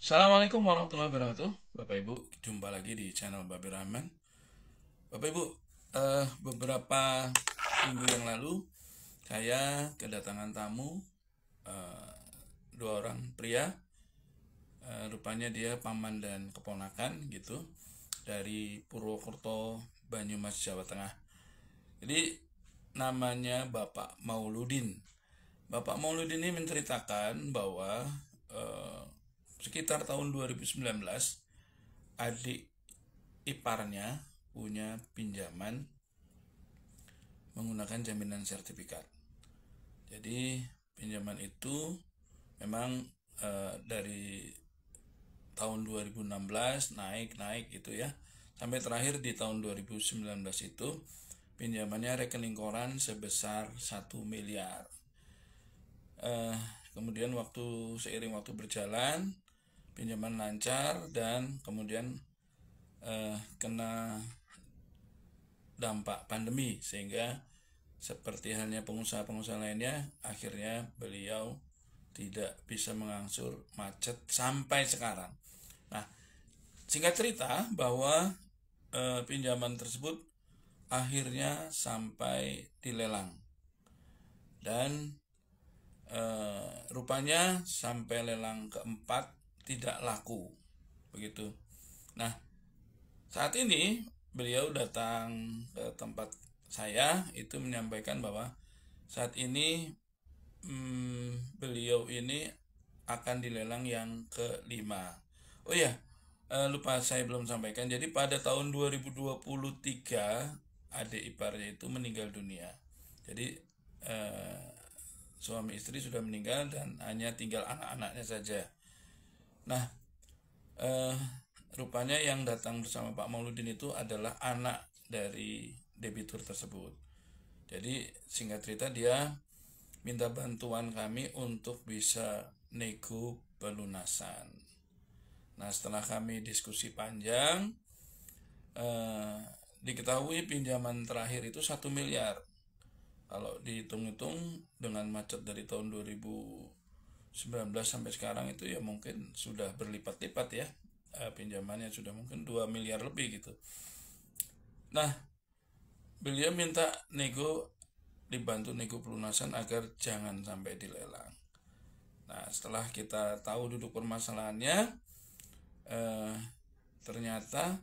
Assalamualaikum warahmatullahi wabarakatuh. Bapak Ibu, jumpa lagi di channel Babi Rahman. Bapak Ibu, beberapa minggu yang lalu saya kedatangan tamu, eh, dua orang pria. Rupanya dia paman dan keponakan gitu, dari Purwokerto, Banyumas, Jawa Tengah. Jadi namanya Bapak Mauludin. Bapak Mauludin ini menceritakan bahwa eh, sekitar tahun 2019 adik iparnya punya pinjaman menggunakan jaminan sertifikat. Jadi pinjaman itu memang dari tahun 2016 naik gitu ya, sampai terakhir di tahun 2019 itu pinjamannya rekening koran sebesar 1 miliar. Eh, Kemudian seiring waktu berjalan, pinjaman lancar dan kemudian kena dampak pandemi, sehingga seperti halnya pengusaha-pengusaha lainnya, akhirnya beliau tidak bisa mengangsur, macet sampai sekarang. Nah, singkat cerita bahwa pinjaman tersebut akhirnya sampai dilelang dan rupanya sampai lelang keempat tidak laku begitu. Nah, saat ini beliau datang ke tempat saya itu menyampaikan bahwa saat ini beliau ini akan dilelang yang kelima. Oh ya, lupa saya belum sampaikan. Jadi pada tahun 2023 adik iparnya itu meninggal dunia. Jadi suami istri sudah meninggal dan hanya tinggal anak-anaknya saja. Nah, eh, rupanya yang datang bersama Pak Mauludin itu adalah anak dari debitur tersebut. Jadi singkat cerita dia minta bantuan kami untuk bisa nego pelunasan. Nah, setelah kami diskusi panjang, diketahui pinjaman terakhir itu 1 miliar. Kalau dihitung-hitung dengan macet dari tahun 2019 sampai sekarang itu ya mungkin sudah berlipat-lipat ya, pinjamannya sudah mungkin 2 miliar lebih gitu. Nah, beliau minta dibantu nego pelunasan agar jangan sampai dilelang. Nah, setelah kita tahu duduk permasalahannya, ternyata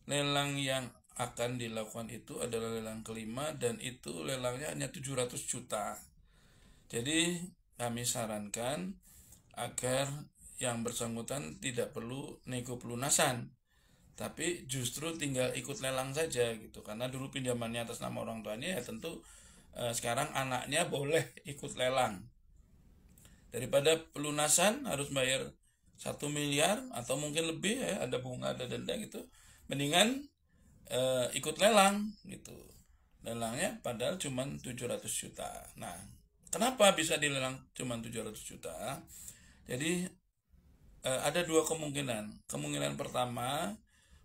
lelang yang akan dilakukan itu adalah lelang kelima dan itu lelangnya hanya 700 juta. Jadi kami sarankan agar yang bersangkutan tidak perlu nego pelunasan, tapi justru tinggal ikut lelang saja gitu. Karena dulu pinjamannya atas nama orang tuanya, ya tentu sekarang anaknya boleh ikut lelang. Daripada pelunasan harus bayar 1 miliar atau mungkin lebih ya, ada bunga, ada denda gitu. Mendingan ikut lelang gitu. Lelangnya padahal cuma 700 juta. Nah, kenapa bisa dilelang cuma 700 juta? Jadi ada dua kemungkinan. Kemungkinan pertama,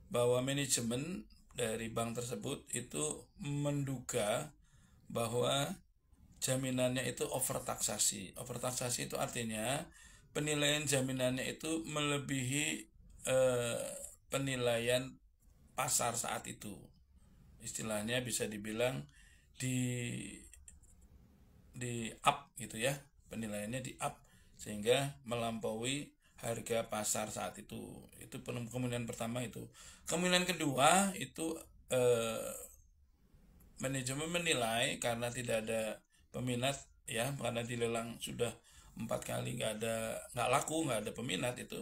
bahwa manajemen dari bank tersebut itu menduga bahwa jaminannya itu overtaksasi. Overtaksasi itu artinya penilaian jaminannya itu melebihi penilaian pasar saat itu. Istilahnya bisa dibilang di up gitu ya, penilaiannya di up sehingga melampaui harga pasar saat itu. Itu kemungkinan pertama itu. Kemungkinan kedua itu manajemen menilai karena tidak ada peminat ya, karena dilelang sudah 4 kali nggak laku, nggak ada peminat, itu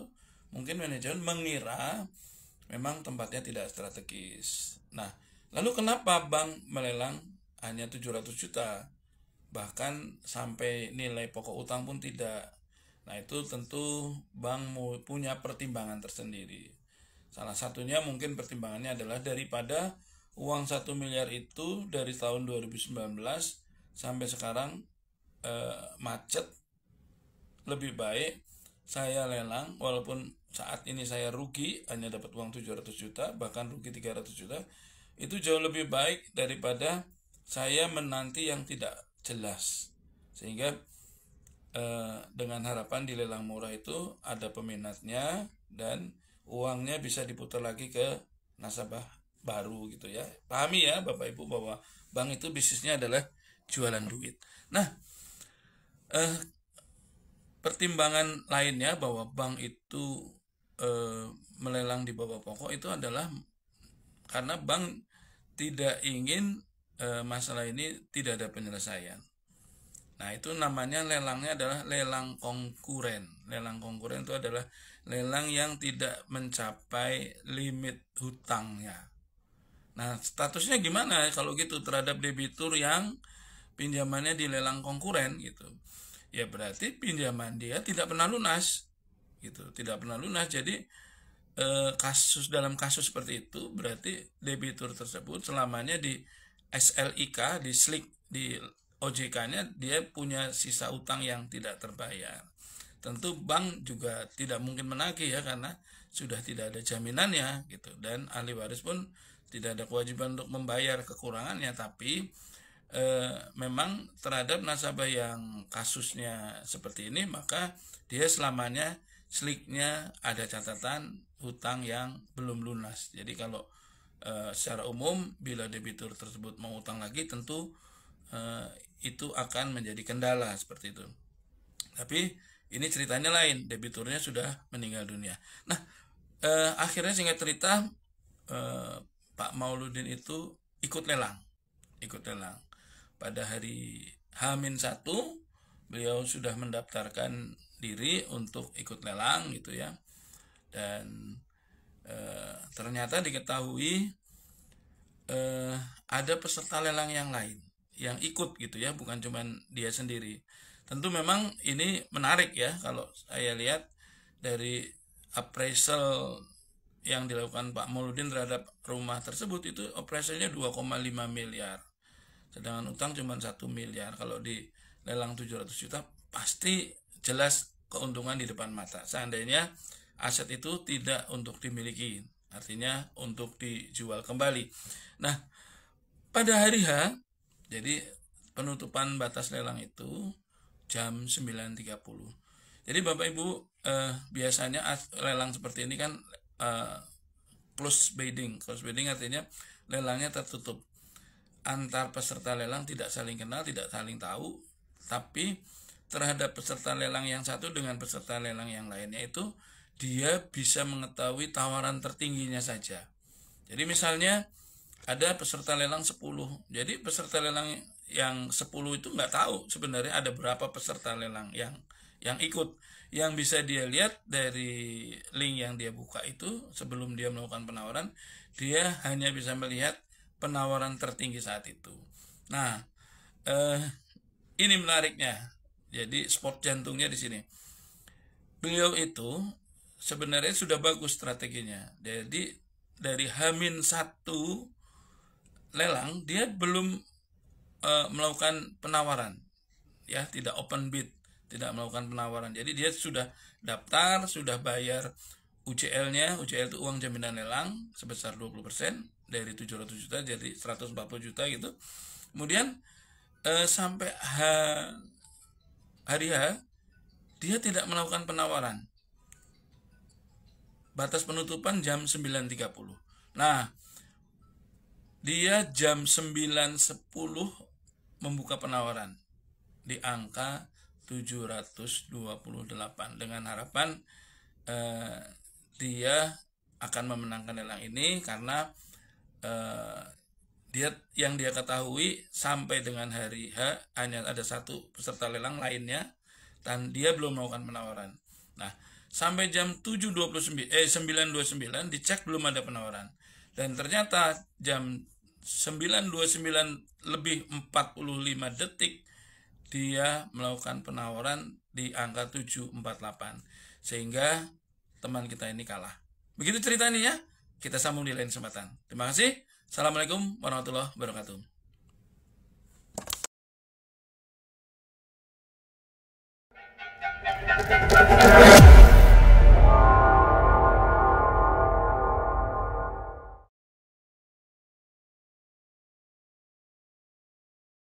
mungkin manajemen mengira memang tempatnya tidak strategis. Nah, lalu kenapa bank melelang hanya 700 juta? Bahkan sampai nilai pokok utang pun tidak. Nah, itu tentu bank punya pertimbangan tersendiri. Salah satunya mungkin pertimbangannya adalah daripada uang 1 miliar itu dari tahun 2019 sampai sekarang macet, lebih baik saya lelang walaupun saat ini saya rugi hanya dapat uang 700 juta, bahkan rugi 300 juta, itu jauh lebih baik daripada saya menanti yang tidak jelas. Sehingga dengan harapan di lelang murah itu ada peminatnya dan uangnya bisa diputar lagi ke nasabah baru gitu ya. Pahami ya Bapak Ibu bahwa bank itu bisnisnya adalah jualan duit. Nah, pertimbangan lainnya bahwa bank itu melelang di bawah pokok itu adalah karena bank tidak ingin masalah ini tidak ada penyelesaian. Nah, itu namanya lelangnya adalah lelang konkuren. Lelang konkuren itu adalah lelang yang tidak mencapai limit hutangnya. Nah, statusnya gimana kalau gitu terhadap debitur yang pinjamannya di lelang konkuren gitu? Ya berarti pinjaman dia tidak pernah lunas gitu, tidak pernah lunas. Jadi dalam kasus seperti itu berarti debitur tersebut selamanya di SLIK, di SLIK, di OJK-nya dia punya sisa utang yang tidak terbayar. Tentu bank juga tidak mungkin menagih ya karena sudah tidak ada jaminannya gitu, dan ahli waris pun tidak ada kewajiban untuk membayar kekurangannya. Tapi memang terhadap nasabah yang kasusnya seperti ini maka dia selamanya SLIK-nya ada catatan hutang yang belum lunas. Jadi kalau secara umum bila debitur tersebut mau utang lagi tentu itu akan menjadi kendala seperti itu. Tapi ini ceritanya lain, debiturnya sudah meninggal dunia. Nah, akhirnya singkat cerita Pak Mauludin itu ikut lelang. Pada hari H-1 beliau sudah mendaftarkan diri untuk ikut lelang gitu ya. Dan ternyata diketahui ada peserta lelang yang lain yang ikut gitu ya, bukan cuma dia sendiri. Tentu memang ini menarik ya kalau saya lihat dari appraisal yang dilakukan Pak Mauludin terhadap rumah tersebut itu appraisalnya 2,5 miliar. Sedangkan utang cuma 1 miliar. Kalau di lelang 700 juta pasti jelas keuntungan di depan mata. Seandainya aset itu tidak untuk dimiliki, artinya untuk dijual kembali. Nah, pada hari H, jadi penutupan batas lelang itu jam 9.30. Jadi Bapak Ibu biasanya lelang seperti ini kan close bidding. Close bidding artinya lelangnya tertutup. Antar peserta lelang tidak saling kenal, tidak saling tahu, tapi terhadap peserta lelang yang satu dengan peserta lelang yang lainnya itu dia bisa mengetahui tawaran tertingginya saja. Jadi misalnya ada peserta lelang 10. Jadi peserta lelang yang 10 itu nggak tahu sebenarnya ada berapa peserta lelang yang ikut. Yang bisa dia lihat dari link yang dia buka itu sebelum dia melakukan penawaran, dia hanya bisa melihat penawaran tertinggi saat itu. Nah, ini menariknya. Jadi sport jantungnya di sini. Beliau itu sebenarnya sudah bagus strateginya. Jadi dari H-1 lelang dia belum melakukan penawaran, ya tidak open bid, tidak melakukan penawaran. Jadi dia sudah daftar, sudah bayar UCL-nya. UCL itu uang jaminan lelang sebesar 20% dari 700 juta jadi 140 juta gitu. Kemudian sampai hari H dia tidak melakukan penawaran. Batas penutupan jam 9.30. Nah, dia jam 9.10 membuka penawaran di angka 728 dengan harapan dia akan memenangkan lelang ini karena dia ketahui sampai dengan hari H hanya ada satu peserta lelang lainnya dan dia belum melakukan penawaran. Nah, sampai jam 9.29 dicek belum ada penawaran. Dan ternyata jam 9.29 lebih 45 detik dia melakukan penawaran di angka 748. Sehingga teman kita ini kalah. Begitu ceritanya ya. Kita sambung di lain kesempatan. Terima kasih. Assalamualaikum warahmatullahi wabarakatuh.